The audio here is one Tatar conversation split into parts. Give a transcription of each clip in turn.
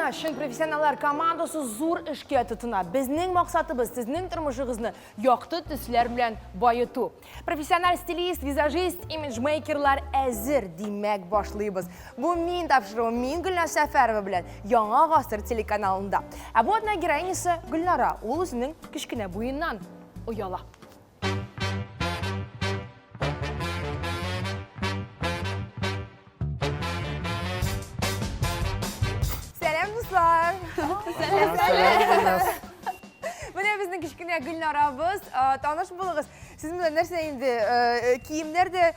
Mana şun professionallar komandası zor işke tutuna. Bizning maqsadimiz sizning turmushingizni yoqti tuslar bilan boyitu. Professional stilist, vizajist, image makerlar azir demak boshlaymiz. Bu men topshirig'im, men Gulnar Safarova bilan Yangi asr telekanalida. Bu odna geraynisi Gulnara, u o'zining kichkina bo'yindan uyala. Selam dostlar. Selam. Buna bizning kichkina Gulnoramiz, tanish bo'ling'iz. Siz bilan narsa endi kiyimlarda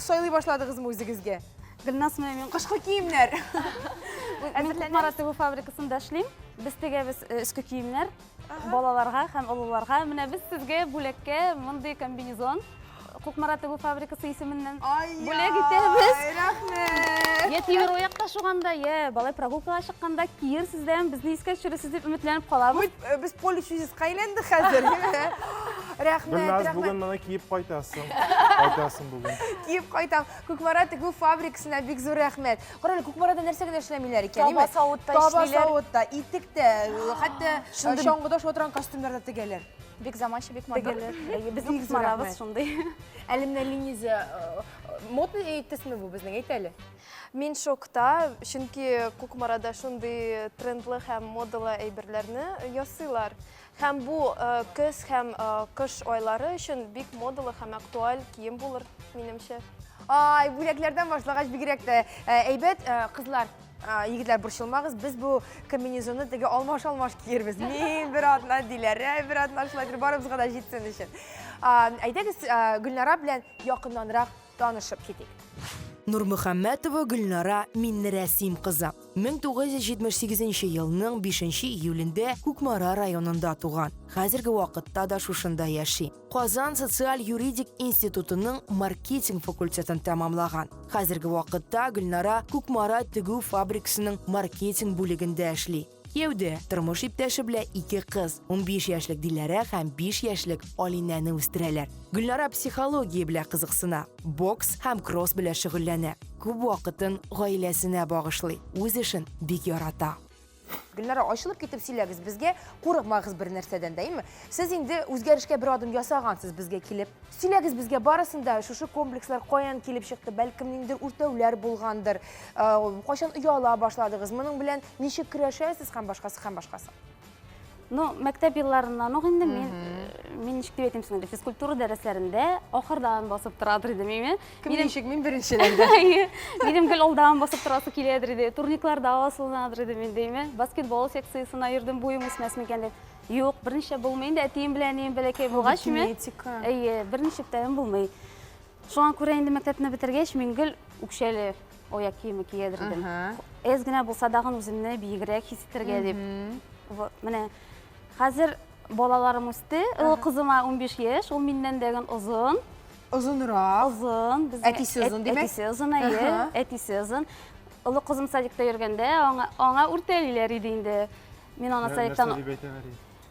so'ylay boshladingizmi o'zingizga? Gulnas men Qishki kiyimlar. Maratibu fabrikasida ishlayman. Biz tegamiz ichki kiyimlar bolalarga ham ulug'larga. Mana biz sizga bo'lakka bunday kombinezon Huquq Maratibu fabrikasi ismidan bo'lak etamiz. Rahmat. Yetimir oyoqda shug'anda, balay прогулкаga chiqqanda kiyirsizdan bizni esga tushirasiz deb umidlanib qolamiz. Biz polishsiz qaylandik hozir. Rahmat. Gulnaz bugun mana kiyib qaytasin bugun. Kiyib qaytam. Huquq Maratibu fabrikasiga bek zo'r rahmat. Qarang, Huquq Maratibuda narsaga ishlamaylar ekan, nima? Toba-sovutda, itikda, hatto shong'idosh o'tiran kostyumlarda tegalar. Bek zamoncha, bek model. Bizning xizmatimiz shunday. Alimnalingiz modni aytasizmi bu bizning aytayli? Men shokda, chunki Ko'kmarada shunday trendli ham modali ayberlarni yasaylar. Ham bu kuz ham qish oylari uchun bek modali ham aktual kiyim bo'lar menimcha. Ay, bo'laklardan boshlag'ach bigirakda aybat qizlar, yigitlar burchilmag'iz. Biz bu kombinezonni tega almosh kiyirmiz. Men bir otna Dilara, bir otna shularga borimizga da yetsin uchun. Aytasiz, Gulnora bilan yaqinroq tanishib keting. Nurmuhammadova Gulnora Minrasim qizi. 1978 yilning 5-iyulida Ko'kmara rayonida tug'an. Hozirgi vaqtda da shunda yashay. Qozon sotsial-yuridik institutining marketing fakultetini tamomlagan. Hozirgi vaqtda Gulnora Ko'kmara tiguv fabrikasining marketing bo'ligida ishlaydi. Kuyovda turmush iptashi bilan 2 qiz, 15 yoshlik Dilara ham 5 yoshlik Olinani o'stiralar. Gulnora psixologiya bilan qiziqsina, boks ham cross bilan shug'ullanadi. Ko'p vaqtini oilasini bag'ishlaydi. O'z ishini bek yorata. Gulnora, ochilib ketib silagiz bizga, qo'rqmag'iz bir narsadan, deymi? Siz endi o'zgarishga bir odim yasagansiz bizga kelib. Silagiz bizga barasында shu komplekslar qo'yan kelib chiqdi, balkimningdir o'rtavlar bo'lgandir. Qachon uyola boshladingiz? Buning bilan nechik kurashasiz ham boshqasi? No, maktab yillaridan endi men nechik deb aytayman sizga, fizkultura darslarida oxirdan bosib turadi edim men. Men birinchilarda. Mening gul oldan bosib turasi keladi edi. Turniklarda osiladi edi men deyman. Basketbol seksiyasini yurdim, bo'yim o'smasmikan deb. Yo'q, birinchi bo'lmaydi, atiyim bilan men balakay bo'lg'ashmi? Birinchidan bo'lmaydi. Shunga ko'ra endi maktabni bitirgach men gul o'kshali oyoq kiyimi kiyadi edim. Ezgina bo'lsa dag'in o'zimni biyigraq his ettirga deb. Mana hozir bolalarim o'sdi. Qizim 15 yosh, u mendan degan uzun. Uzunroq. Uzun. Atisi uzun demak. Atisi uzun. Ulu qizim sadikda yurganda, ona o'rtalilar edi endi. Men ona sadikdan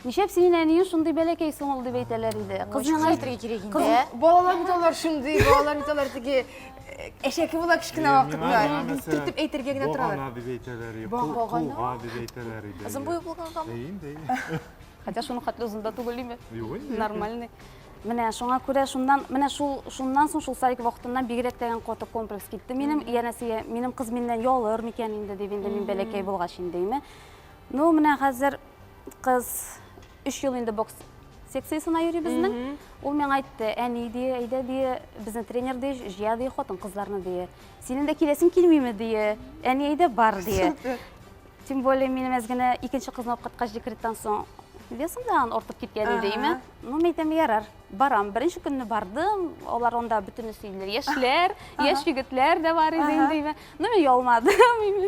Nishab senin shunday balakaysan ol deb aytalar edi. Qizning aytiriga kerakda. Bolalar mitolar shunday, bolalar mitolar tigi eshaki bo'la kichkina vaqtda turtib aytirgagina turadi. Bog'ona deb aytalar edi. Bog'ona deb aytalar edi. Uzun bo'yi bo'lgan ham. Deyim. Hatto shuni xatli uzunda tug'ilimi? Yo'q. Normalniy. Mana shunga ko'ra shundan so'ng shu sarik vaqtimdan begrak degan qoti kompleks ketdi. Mening qiz mendan yolg'irmikan endi deb endi men balakay bo'lg'ashin deyman. No, mana hozir qiz 3 yil endi boks seksiyasini yuri bizni. U menga aytdi, "Ani deya, ayda deya, bizni trener deya, jiya deya, xotin qizlarni deya. Sening de kelasin kelmaymi deya. Ani ayda bar deya." Tim bo'le mening o'zgina ikkinchi qizni olib qaytgach dekretdan so'ng vesimdan ortib ketgan edimi? Nima aytam yarar. Baram, birinchi kunni bardim. Ular onda butun siylar, yosh yigitlar da bor edi deymi? Nima yolmadim.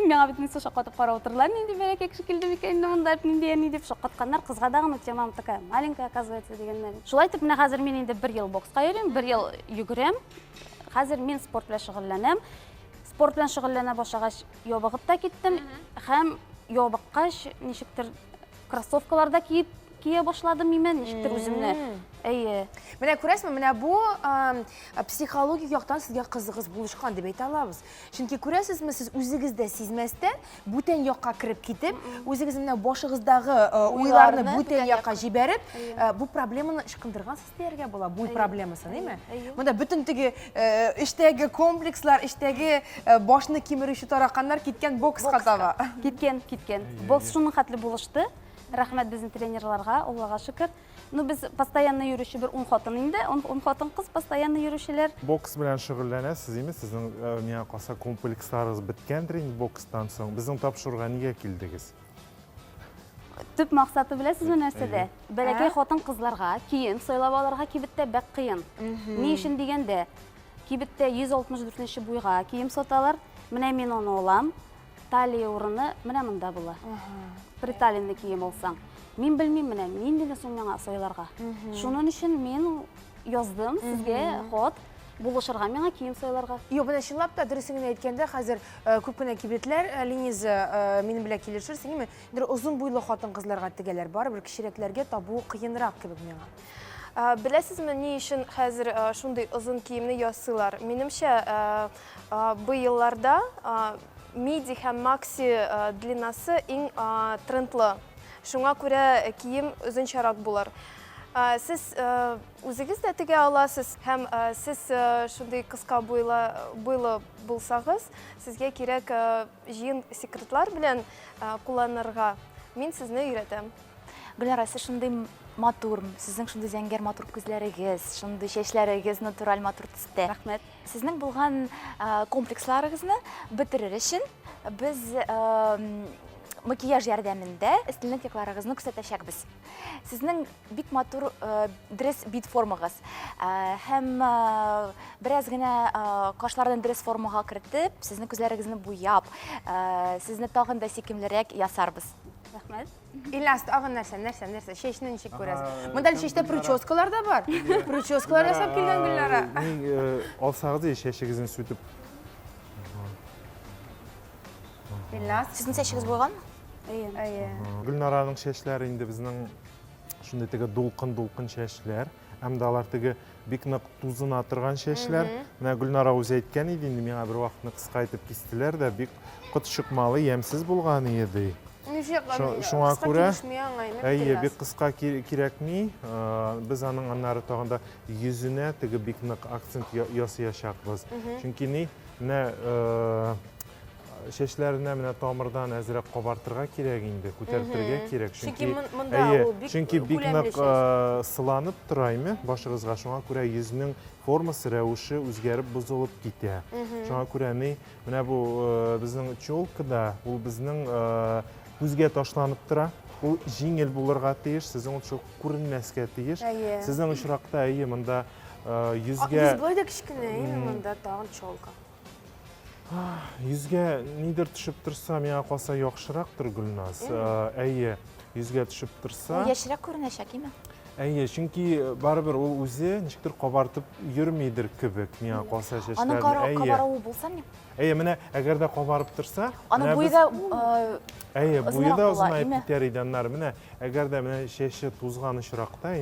Menga butun shoqotib qarab o'tirlar. Endi balak kishi keldim ekan, endi bunda endi deb shoqotganlar qizga dag'in o'tjamam taka. Malinka оказывается deganlar. Shulay aytib, men hozir men endi 1 yil boksga yuraman, 1 yil yuguram. Hozir men sport bilan shug'ullanaman. Sport bilan shug'ullana boshlagach, yo'big'ibda ketdim. Ham yo'biqqach, nechikdir krossovkalarda кие башладым мен, ничектер үземне. Әйе. Менә күрәсезме, менә бу психологик яктан сезгә кызыгыз булышкан дип әйтә алабыз. Чөнки күрәсезме, сез үзегездә сизмәстән бүтән якка кирип китеп, үзегез менә башыгыздагы уйларны бүтән якка җибәреп, бу проблеманы ышкындыргансыз дияргә була, бу проблемасын, әйме? Монда бүтән теге эштәге комплекслар, эштәге башны кимерүче тараканнар киткән бокска таба. Киткен. Бокс шуның хәтле булышты. Рәхмәт безнең тренерларга, Аллага шөкер. Ну biz постоянно йөрүче бер 10 хатын инде, 10 хатын кыз постоянно йөрүчеләр. Бокс белән шөгыльләнәсез, име? Сезнең миңа калса комплексларыгыз беткәндер инде бокстан соң. Безнең тапшыруга нигә килдегез? Төп максаты беләсезме нәрсәдә? Бәләкәй хатын кызларга кием сайлап алырга кибеттә бәк кыен. Ни өчен дигәндә, кибеттә 164 буйга кием саталар. Менә мин аны алам. Талия урыны менә монда була. Приталенный кием алсаң. Мин белмим менә, нинди соң миңа сайларга. Шуның өчен мин яздым сезгә хат булышырга миңа кием сайларга. Юк, менә чынлап та дөресен әйткәндә, хәзер күп кенә кибетләр, Линиза минем белән килешерсең, име? Озын буйлы хатын-кызларга тегәләр бар, бер кичерәкләргә табу кыенрак кебек миңа. Беләсезме, ни өчен хәзер шундый озын киемне ясыйлар? Минемчә, бу елларда миди һәм макси длинасы иң трендлы. Шуңа күрә кием озынчарак булыр. Сез үзегез дә тегә аласыз һәм сез шундый кыска буйлы булсагыз, сезгә кирәк җыен секретлар белән кулланырга. Мин сезне өйрәтәм. Гөлнара, сез шундый матур, сезнең шундый зәңгәр матур күзләрегез, шундый чәчләрегез натураль матур төстә. Рәхмәт. Сезнең булган комплексларыгызны бетерер өчен без макияж ярдәмендә эстенлекларыгызны күрсәтәчәкбез. Сезнең бик матур дресс бит формагыз һәм бераз гына кашлардан дресс формага кертеп, сезнең күзләрегезне буяп, сезне тагын да сикемлерәк ясарбыз. Рәхмәт. Илнас, тагын нәрсә, чәчне ничек күрәсез? Монда чәчтә прическалар да бар. Прическалар ясап килгән Гөлнара. Алсагыз чәчегезне сүтеп. Илнас, Сезнең чәчегез булган? әйе. Гөлнараның чәчләре инде безнең шундый теге дулкын чәчләр, һәм дә алар теге бик нык тузына торган чәчләр. Менә Гөлнара үзе әйткән иде, инде миңа бер вакытны кыскайтып кистеләр дә, бик кытчыкмалы, ямсыз булган иде. Шуңа күрә, бик кыска кирәкми, без аның аннары тагында йөзенә теге бик нык акцент ясаячакбыз. Чөнки менә чәчләренә менә тамырдан әзрәк кабартырга кирәк инде, күтәртергә кирәк. Чөнки бик нык сыланып тора име башыгызга, шуңа күрә йөзнең формасы, рәвеше үзгәреп, бозылып китә. Шуңа күрә менә бу безнең челкада, ул безнең күзгә ташланып тора. Ул җиңел булырга тиеш, сезнең ул күренмәскә тиеш. Сезнең очракта монда йөзгә... Йөз бойда кичкенә, монда тагын челка. Йөзгә нидер төшеп торса, миңа калса яхшырактыр Гөлназ. Әйе, йөзгә төшеп торса... Яшьрәк күренәчәк, име? Әйе, чөнки барыбер ул үзе ничектер кабартып йөрмидер кебек, миңа калса чәчләрне. Аның кабаруы булса ни? Әйе, менә әгәр дә кабарып торса, аның буе да буе да озынайып китәр иде аннары. Менә әгәр дә менә чәче тузган очракта,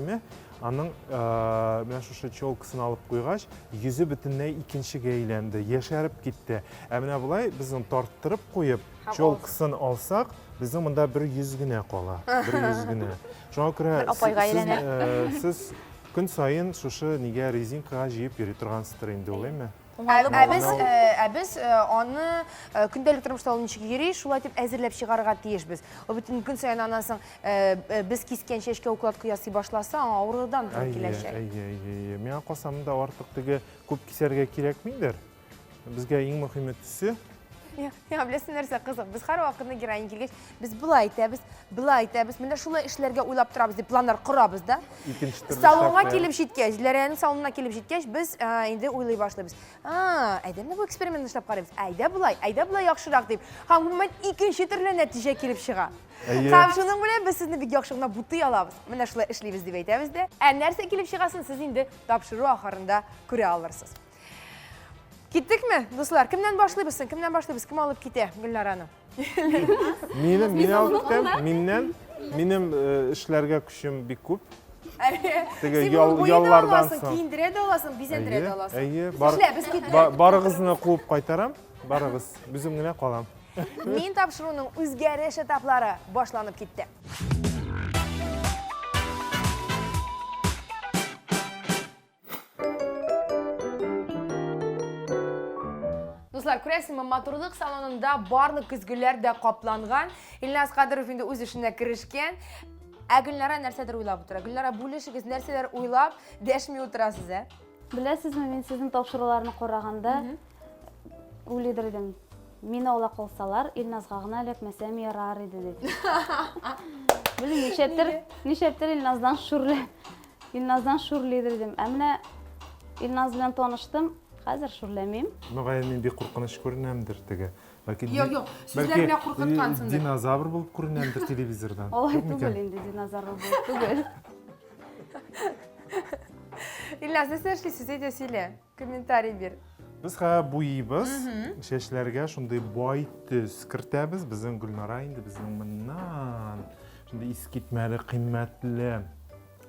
аның менә шушы челкасын алып куйгач, йөзе бөтенләй икенчегә әйләнде, яшәреп китте. Ә менә булай безне тарттырып куеп, челкасын алсак, безнең монда бер йөз генә кала, бер йөз генә. Шуңа күрә сез көн сайын шушы нигә резинкага җыеп йөри торгансыздыр инде, улаймы? Біз аны көндәлек тормышта ул ничек йөри, шулай итеп әзерләп чыгарырга тиешбез. Ул бөтен көн сайын аннан без кискән чәчкә укладка ясый башласа, авырудан киләчәк. Әйе. Миңа калса монда артык теге күп кисәргә кирәкмидер. Безгә иң мөһиме төсе. Білесің нәрсе қызық, біз һәр вакытны героин килгәч, біз былай әйтәбез, менә шулай эшләргә уйлап торабыз дип планнар корабыз да. Салонга килеп җиткәч, Диләрәнең салонына килеп җиткәч, біз инде уйлый башлыйбыз. Әйдә менә бу экспериментны эшләп карыйбыз. Әйдә былай яхшырак дип. Һәм момент икенче төрле нәтиҗә килеп чыга. Һәм шуның белән біз сезне бик яхшы гына бутый алабыз. Менә шулай эшлибез дип әйтәбез дә. Нәрсә килеп чыгасын, сез инде тапшыру ахырында күрә алырсыз. Киттекме, дуслар? Кемнән башлыйбыз? Кем алып китә Гөлнараны? Мин алып китәм, миннән Minим işlerge küşüm bir kup. Tege Sen yollardan alasın, soň. kiyindire de alasın, bizendire de alasın. Эйе, Biz ketmedik. barıgızını kuup kaytaram. Barıgız, bizim gine kalam. Min tapşırığının özgəriş etapları başlanıp gitti. Dostlar, күрәсеңме, матурлык салонында барлык көзгүләр дә капланган. Илназ Кадыров инде үз эшенә керешкән. Гөлнара нәрсәдер уйлап утыра. Гөлнара, бүлешегез, нәрсәләр уйлап, дәшми утырасыз, ә? Білесізме, мен сіздің тапшыруларны қорағанда ойлайдыр едім. Мені ола қолсалар, Илназға ғына ілікмесем ярар еді деді. Білім, нешеттір Илназдан шүрлейдір едім. Әміне Илназ білен таныштым, қазір шүрлемейм. Мағайын мен бек қорқыныш көрінемдір теге. Yok, sizlerine korkutkansındır. Dinozavr bulup көрінемдір телевизордан. Олай түгіл енді динозавр бұл түгіл. İlnaz, ne seçlisiniz? Edesiyle. Kommentari bir. Biz ha buyibız, şeşlerge şunday boy tüs kirtemiz. Bizim Gülnara indi bizim mınnan. Şunday iskitmeli, kıymetli,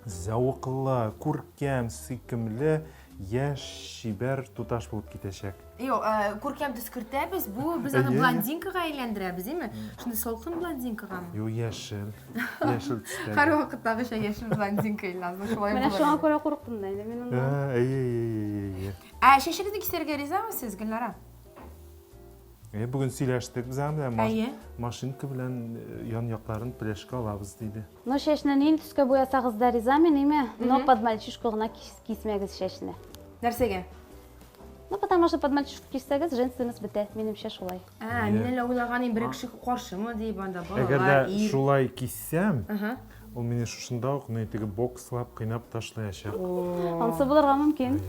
zavıqlı, kurkem, sikimli, yaş, şiber, tutaş bulup giteşek. Yok, көркемді скіртәбіз, бұл біз аны блондинкаға айландырабыз, değil mi? Şimdi solqın blondinkaға mı? Yo, yeşil, yeşil tüstəli. Her vakittағы şey yeşil blondinka İlnaz, şolay Мен olur. шоңа көре қорықтым да, мен онdan. Ey. Şeşirinizin kislerge riza mısınız Gülnara? Bugün söyleştik biz hem de Әйе. maşinka bilen yan yakların pleşke alabız deydi. Но шешіне нейін түске боясағыз да риза мен еме, но под мальчишкоғына кисмегіз шешіне. Нәрсеге? Ну, потому что под мальчишку киссегіз, женственность біте, менімше шулай. Мен әлі ойлағаным бір кіші қаршымы дейіп анда Eğer балалар, de şulay kissem, Aha. o meni şuşunda okuny tege bokslap kıynap taşlayacak. Онсы бұларға мүмкін.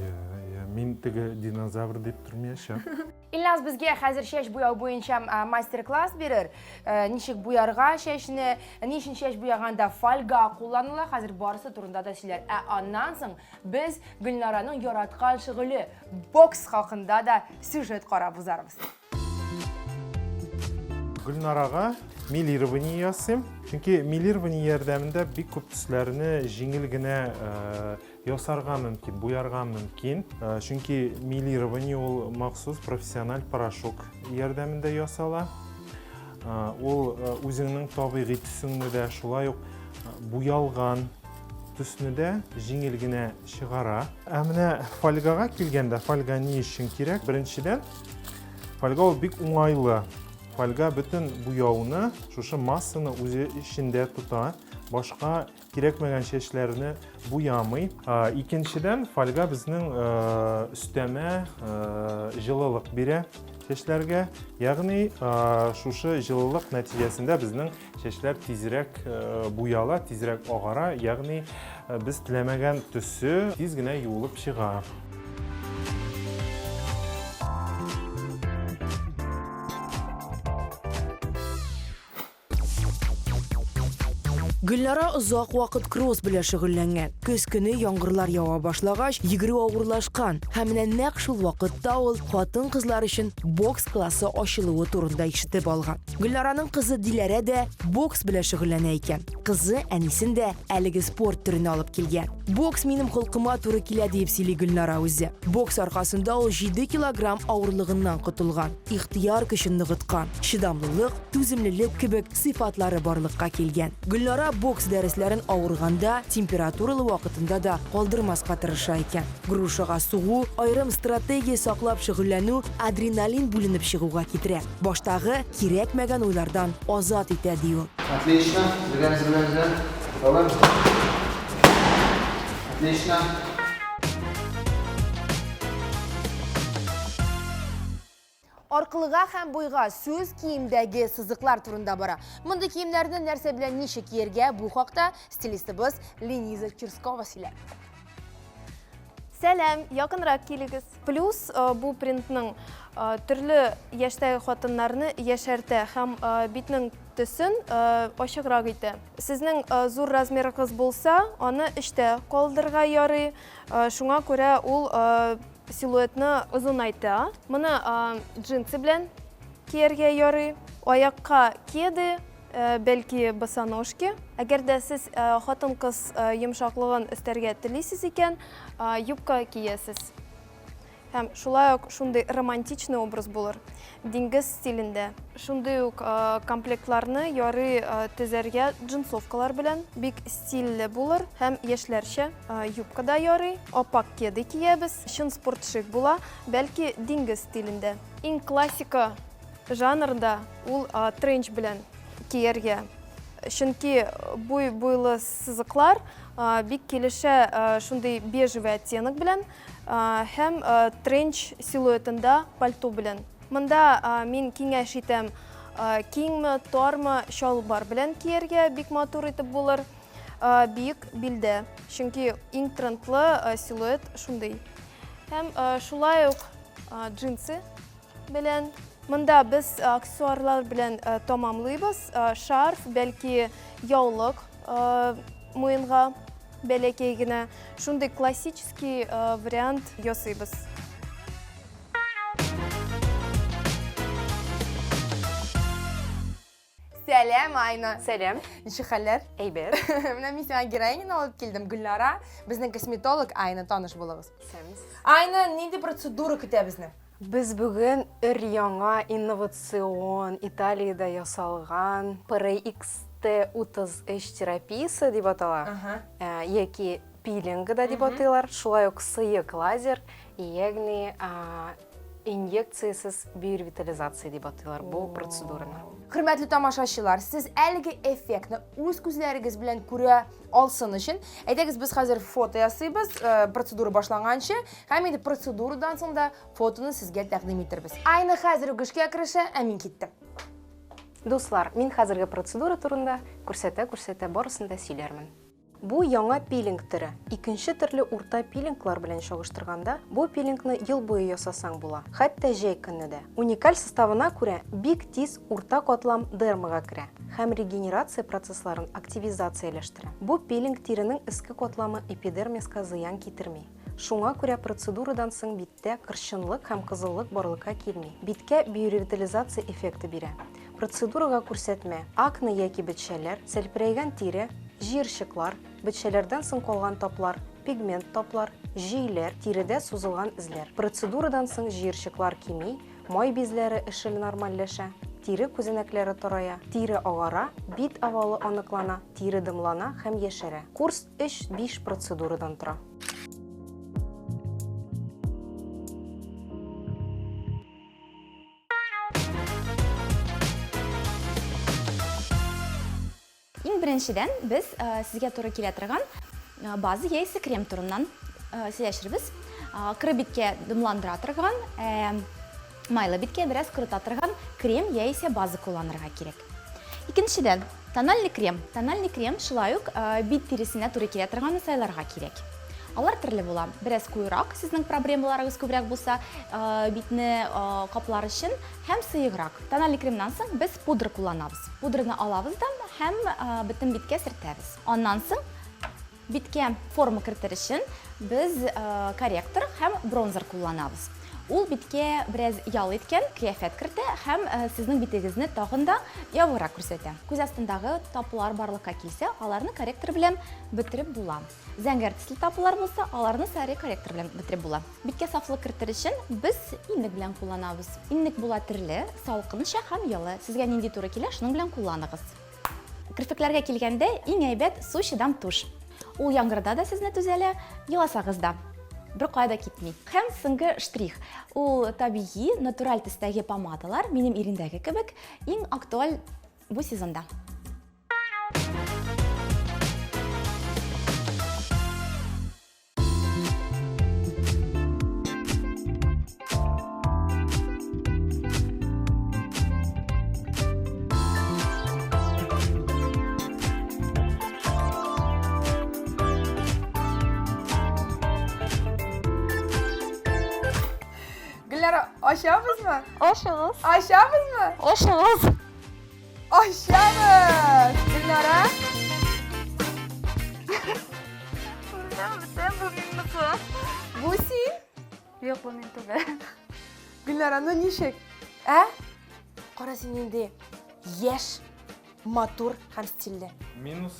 Мен tege dinozavr deyip durmayacak. İlnaz bizge hazır şeş boyau boyunca master-class verir. Nişik boyarga şeşini, nişin şeş boyaganda falga kullanılar. Hazır barısı turunda da sizler. Ondan soň biz Gülnara'nın yaratqan şıgılı boks hakkında da süjet qarab uzarız. Gülnaraga milирование ясым. Çünkü milирование yardımında bir köp tüslerini jingilgine yasarga mümkün, buyarga mümkün. Çünkü milирование ol maksus profesyonel paraşok yardımında yasala. Ol özünün tabiği tüsünü de şulay buyalgan tüsünü de jingilgine çıgara. Әміне фольгаға келгенде, фольга не үшін керек? Біріншіден, фольга ол бик оңайлы. Фольга бүтін буяуны, шушы массаны өзі ішінде тұта, башқа керекмеген шешлеріні буямый. Икеншіден, фольга біздің үстеме жылылық бере шешлерге. Яғни, шушы жылылық нәтижесінде біздің шешлер тезірек буяла, тезірек оғара. Яғни, biz тілемеген түсі тез генә юылып шыға. Gülnara uzaq vaqt kross bilan shug'ullangan. Көз көне яңгырлар ява башлагач, йөгерү авырлашкан. Һәм нәкъ шул вакытта ул хатын-кызлар өчен бокс классы ачылуы турында ишетеп алган. Гөлнараның кызы Диләрә дә бокс белән шөгыльләнә икән. Кызы әнисен дә әлеге спорт төренә алып килгән. Бокс минем холкыма туры килә дип сөйли Гөлнара үзе. Бокс аркасында ул 7 килограмм авырлыгыннан котылган. Ихтияр көчен ныгыткан. Шыдамлылык, түземлелек кебек сыйфатлары барлыкка килгән. Гөлнара бокс дәресләрен авырганда, температуралы вакытында да калдырмаска тырыша икән. Грушага сугу, айрым стратегия саклап шөгыльләнү адреналин бүленеп чыгуга китерә. Баштагы кирәкмәгән уйлардан азат итә ди ул. Отлично. Двигаемся. Готовы? Отлично. Аркылыга һәм буйга сөз киемдәге сызыклар турында бара. Монда киемнәрне нәрсә белән ничек киергә бу хакта стилистыбыз Лениза Чурскова сөйләр. Сәлам, якынрак килегез. Плюс бу принтның төрле яшьтәге хатыннарны яшәртә һәм битнең төсен ачыграк итә. Сезнең зур размерыгыз булса, аны эштә калдырга ярый. Шуңа күрә ул силуэтны озынайта. Моны джинсы белән кияргә ярый. Аякка кеды бәлки босоножки. Әгәр дә сез хатын-кыз йомшаклыгын өстәргә телисез икән, юбка киясез. Һәм шулай ук шундый романтичный образ булыр. Диңгез стилендә. Шундый ук комплектларны ярый төзәргә джинсовкалар белән бик стильле булыр һәм яшьләрчә юбка да ярый. Апак кеды киябез. Чын спортшик була, бәлки диңгез стилендә. Иң классика жанрда ул тренч белән кияргә. Чөнки буйлы сызыклар бик килешә шундый бежевый оттенок белән һәм тренч силуэтында пальто белән. Монда мин киңәш итәм, киңме, тармы чалбар белән кияргә бик матур итеп булыр, бик билдә. Чөнки иң трендлы силуэт шундый. Һәм шулай ук джинсы белән. Монда без аксессуарлар белән тамамлыйбыз. Шарф, бәлки яулык муенга бәләкәй генә. Шундый классический вариант ясыйбыз. Сәлем, Айна. Сәлем, Ничек хәлләр? әйбәт. Менә мин сиңа героиняны алып килдем, Гөлнара. Безнең косметолог Айна, таныш булыгыз. Сәміз. Айна, нинди процедура көтә безне? Біз бүгін өр-яңа инновацион Италияда ясалған PRXT33 терапиясы деп атала. Яки пилингі да деп аталар. Шулай ук сыйык лазер, ягни инъекциясыз биоревитализация деп аталар бұл процедураны. Хөрмәтле тамашачылар, сез әлеге эффектны үз күзләрегез белән күрә алсын өчен, әйтегез, без хәзер фото ясыйбыз, процедура башланганчы, һәм инде процедурадан соң да фотоны сезгә тәкъдим итербез. Айна хәзер үк эшкә керешә, ә мин киттем. Дуслар, мин хәзерге процедура турында күрсәтә барысын да сөйләрмен. Бу яңа пилинг түрі. Икенче төрле урта пилинглар белән чагыштырганда, бу пилингны ел буе ясасаң була, хәтта җәй көнне. Уникаль составына күрә бик тиз урта катлам дермага керә һәм регенерация процессларын активизацияләштерә. Бу пилинг тиренең эске катламы эпидермиска зыян китерми. Шуңа күрә процедурадан соң биттә кыршынлык һәм кызыллык барлыкка килми. Биткә биоревитализация эффекты бирә. Процедурага күрсәтмә акне яки бетчәләр, сәлпәрәйгән тире, җыерчыклар, бетчәләрдән соң калган таплар, пигмент таплар, җөйләр, тиредә сузылган эзләр. Процедурадан соң җыерчыклар кими, май безләре эшеле нормальләшә, тире күзәнәкләре тарая, тире агара, бит авалы аныклана, тире дымлана һәм яшәрә. Курс 3-5 процедурадан тора. Иң беренчедән без сезгә туры килә торган база яисә крем турыннан сөйләшербез. Кыры биткә дымландыра торган, майлы биткә бераз кырыта торган крем яисә база кулланырга кирәк. Икенчедән, тональный крем. Тональный крем шулай ук бит тиресенә туры килә торган сайларга кирәк. Алар төрле була. Бераз куйрак, сезнең проблемаларыгыз күбрәк булса, битне каплар өчен һәм сыйграк. Тональный кремнан соң без пудра кулланабыз. Пудраны алабыз да һәм бөтен биткә сөртәбез. Аннан соң биткә форма кертер өчен без корректор һәм бронзер кулланабыз. Ул биткә бераз ял иткән кыяфәт кертә һәм сезнең битегезне тагын да ябырак күрсәтә. Күз астындагы таплар барлыкка килсә, аларны корректор белән бетереп була. Зәңгәр төсле таплар булса, аларны сары корректор белән бетереп була. Биткә сафлык кертер өчен без иннек белән кулланабыз. Иннек була төрле, салкынча һәм ялы. Сезгә нинди туры килә, шуның белән кулланыгыз. Кирпекләргә килгәндә, иң әйбәт су чыдам туш. Ул яңгырда да сезне түзәлә, еласагыз да. Бер кайда китми. Һәм соңгы штрих. Ул табигый, натураль төстәге помадалар минем ирендәге кебек иң актуаль бу сезонда. Гөлнара, ашабызмы? Ашыгыз. Ашабызмы? Ашыгыз. Ашабыз! Гөлнара? Бу син? Юк, бу мин түгел. Гөлнара, ну ничек? Ә? Кара син инде яшь, матур һәм стильле. Минус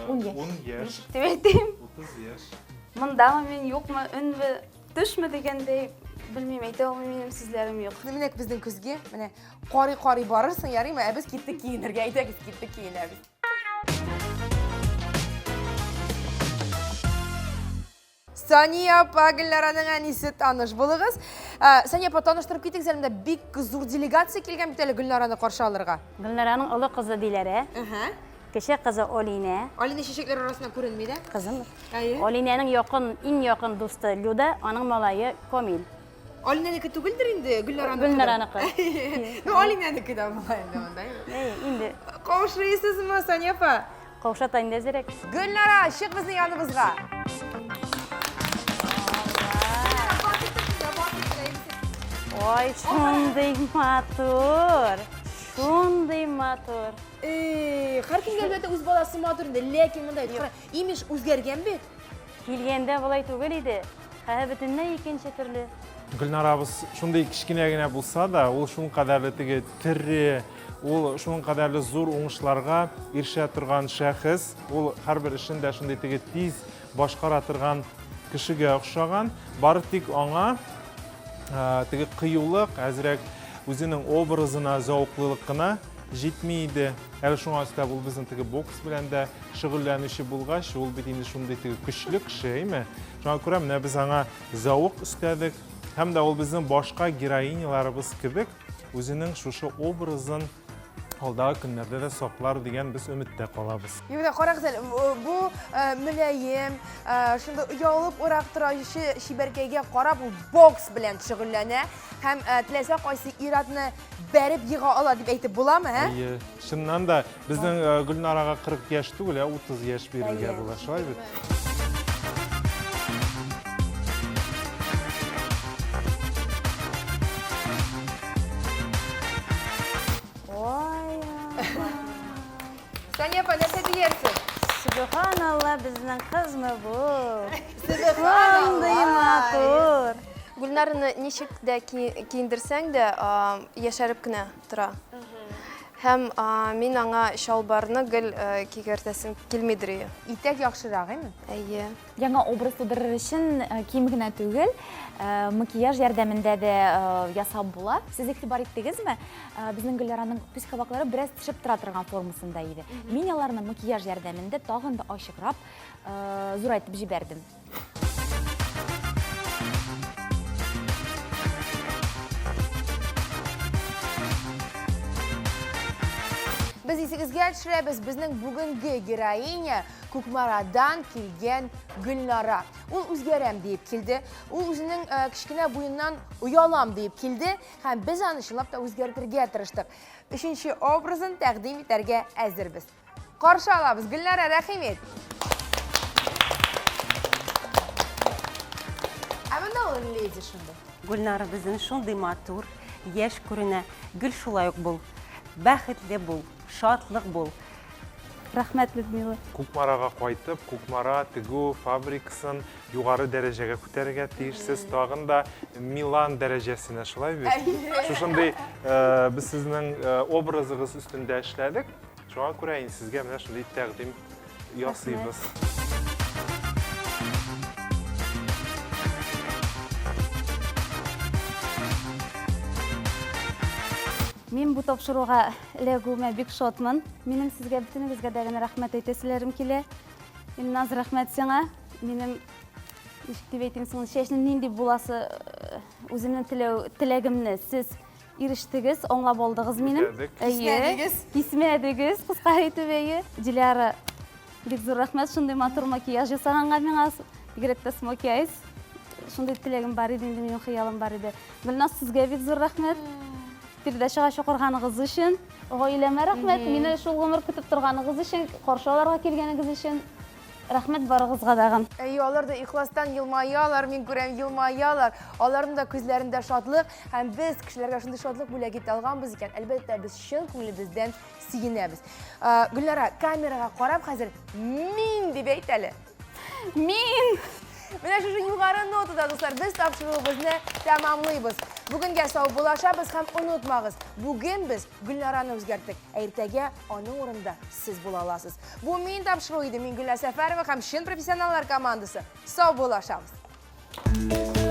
10 10 яш, Деп айтайын. 30 яш. Мындамы мен юкмы, үнбі, түшмі дегендей білмеймін, айта алмаймын, сүзлерім юк. Менә безнең күзгә, менә карый барырсың, ярыймы? Ә без киттек киенергә, әйтәбез, киттек киенәбез. Сания апа, Гөлнараның әнисе таныш булыгыз. Сания апа, таныштырып китик, зәлемдә бик зур делегация килгән бит әле Гөлнараны каршы алырга. Гүлнараның олы қызы Диләрә, кеше қызы Олине, Алина чәчәкләр арасында күренми дә. қызым. Әйе. Олинәнің иң якын дусты Люда, аның малайы Комил. Алинаныкы түгелдер инде, Гөлнараның. Гүлнараныкы. Ну, Алинаныкы да була инде монда. Инде Каушыйсызмы, Сания апа? қаушатайын дезерек. Гөлнара, шык безнең яныбызга. Ой, шундый матур. Шундый матур. Һәр кемгә әлбәттә үз баласы матур инде, ләкин монда имеш үзгәргән бит. Килгәндә болай түгел иде. Хәзер бөтенләй икенче төрле. Гүлнарабыз шундай кичкенә генә булса да, ул шуның кадәрле теге тире, ул шуның кадәрле зур уңышларга ирешә торган шәхес, ул һәрбер эшендә шундай теге тиз башкара торган кешегә охшаган, бары тик аңа теге кыюлык, әзрәк үзенең образына зауклылык кына җитми иде. Әле шуңа өстәп ул безнең теге бокс белән дә шөгыльләнүче булгач, ул бит инде шундый теге көчле кеше, әйме? Шуңа күрә менә без аңа заук өстәдек, һәм дә ул безнең башка героиняларыбыз кебек үзенең шушы образын алдагы көннәрдә дә саклар дигән без өметтә калабыз. Югы, карагыз әле, бу мөлаем, шунда уялып урак торучы шибәркәгә карап ул бокс белән шөгыльләнә һәм теләсә кайсы иратны бәреп йыга ала дип әйтеп буламы, Әйе, чыннан да безнең Гөлнарага 40 яшь түгел, 30 яшь бирергә була, шулай бит? Сания апа, нәрсә диярсең? Субханалла, безнең кызмы бу? Шундый матур. Гүлнараны ничек дә киендерсәң дә яшәреп кенә тора. Һәм мин аңа шалбарны гел кигертәсем килмидер. Итәк яхшырак, әйме? Әйе. Яңа образ тудырыр өчен кием генә түгел, макияж ярдәмендә дә ясап була. Сез игътибар иттегезме? Безнең Гөлнараның күз кабаклары бераз төшеп тора торган формасында иде. Мин аларны макияж ярдәмендә тагын да ачыграк зурайтып җибәрдем. Biz исегезгә төшерәбез безнең бүгенге героиня Кукмарадан килгән Гөлнара. Ул үзгәрәм дип килде. Ул үзенең кичкенә буеннан уялам дип килде һәм без аны чынлап та үзгәртергә тырыштык. Өченче образын тәкъдим итәргә әзербез. Каршы алабыз, Гөлнара, рәхимет. Әмәндә ул леди шунда. Гүлнара безнең шундый матур, яшь күренә, гөл шулай ук бул. Бәхетле бул, шатлык бул. Рәхмәт, Людмила. Кукмарага кайтып, Кукмара тегү фабрикасын югары дәрәҗәгә күтәрергә тиешсез, тагын да Милан дәрәҗәсенә, шулай бит? Шушындый без сезнең образыгыз өстендә эшләдек. Шуңа күрә инде сезгә менә шундый тәкъдим ясыйбыз. Мин бу тапшыруга эләгүемә бик шатмын. Минем сезгә бөтенегезгә дә генә рәхмәт әйтәселәрем килә. Мин наз рәхмәт сиңа. Минем ничек дип әйтим соң, чәчнең нинди буласы үземнең теләгемне сез ирештегез, аңлап алдыгыз минем. Кисмәдегез, кыска әйтеп әйе. Диляра, бик зур рәхмәт, шундый матур макияж ясаганга миңа. Бигрәк тә смокейс. Шундый теләгем бар иде, инде минем хыялым бар иде. Гөлназ, сезгә бик зур рәхмәт. Передачага чакырганыгыз өчен, гаиләмә рәхмәт. Мине шул гомер көтеп торганыгыз өчен, каршы аларга килгәнегез өчен рәхмәт барыгызга дагын. Әйе, алар да ихластан елмаялар, мин күрәм, елмаялар. Аларның да күзләрендә шатлык, һәм без кешеләргә шундый шатлык бүләк итә алганбыз икән. Әлбәттә, без чын күңелебездән сөенәбез. Гөлнара, камерага карап хәзер мин дип әйт әле. Мин! Менә шушы югары нотада, дуслар, без тапшыруыбызны тәмамлыйбыз. Бүгенгә сау булашабыз һәм онытмагыз. Бүген без Гөлнараны үзгәрттек. Иртәгә аның урында сез була аласыз. Бу мин тапшыру иде. Мин Гөлнар Сәфәрова һәм Шин профессионаллар командасы. Сау булашабыз.